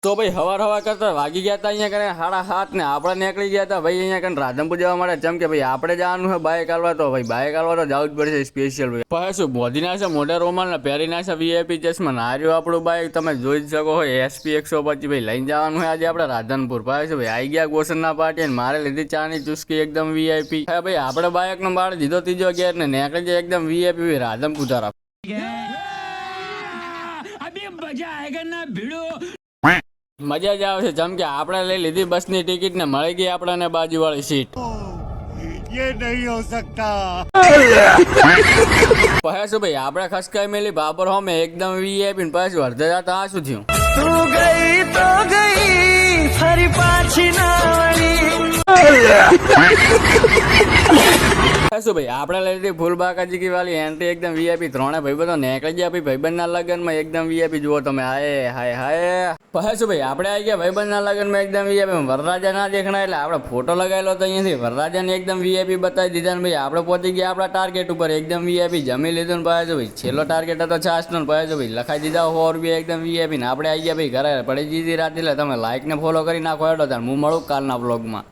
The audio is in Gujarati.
તો ભાઈ હવા કરતા વાગી ગયા હતા અહીંયા કને 7:30 ને આપણે નીકળી ગયા હતા ભાઈ અહીંયા કને રાધનપુર જવા માટે. જેમ કે ભાઈ આપણે જવાનું છે બાઇક હાલવા, તો ભાઈ બાઇક હાલવા તો જવું જ પડશે સ્પેશિયલ. ભાઈ શું બોધી ના છે મોઢા રોમાલ ને પહેરી ના છે વીઆઈપી ચશ્મા ને હાર્યું આપણું બાઇક તમે જોઈ જ શકો હોય SP 125 ભાઈ લઈને જવાનું હોય આજે આપણે રાધનપુર. ભાઈ શું ભાઈ આવી ગયા ગોસનના પાર્ટી અને મારે લીધી ચાની ચુસ્કી એકદમ વીઆઈપી. ભાઈ આપણે બાઇક નો બાળ દીધો ત્રીજો ગેર ને નીકળી જાય એકદમ વીઆઈપી રાધનપુર તરફ. મજા જ આવશે. જેમ કે આપણે લઈ લીધી બસની ટિકિટ ને મળી ગઈ આપણને બાજુવાળી સીટ. ये नहीं हो सकता. પછી ભાઈ આપણે ખસકાઈ મેલી બાબર હોમે એકદમ વીઆઈપી ને પાછું અડધે જતા આ શું થયું? તું ગઈ તો ગઈ ફરી પાછી ના શું ભાઈ આપણે લઈ લીધી ફૂલબાકાજી વાળી એન્ટ્રી એકદમ વીઆઈપી. ત્રણે ભાઈ બધો નીકળી ગયા ભાઈ ભાઈબંધના લગ્નમાં એકદમ વીઆઈપી. જુઓ તમે હાય હાય હાય. પછી શું ભાઈ આપણે આવી ગયા ભાઈબંધના લગ્નમાં એકદમ વીઆઈપી. વરરાજા ના દેખણા એટલે આપણે ફોટો લગાવેલો તો અહીંયાથી વરરાજાને એકદમ વીઆઈપી બતાવી દીધા ને ભાઈ આપણે પહોંચી ગયા આપણા ટાર્ગેટ ઉપર એકદમ વીઆઈપી. જમી લીધું ને પાછું ભાઈ છેલ્લો ટાર્ગેટ હતો છાસનો ને પાછું ભાઈ લખાઈ દીધા 100 રૂપિયા એકદમ વીઆઈપી. ને આપણે આવી ગયા ભાઈ ઘરે પડી દીધી રાત. એટલે તમે લાઈક ને ફોલો કરી નાખો. હેડો તાર હું મળું કાલના બ્લોગમાં.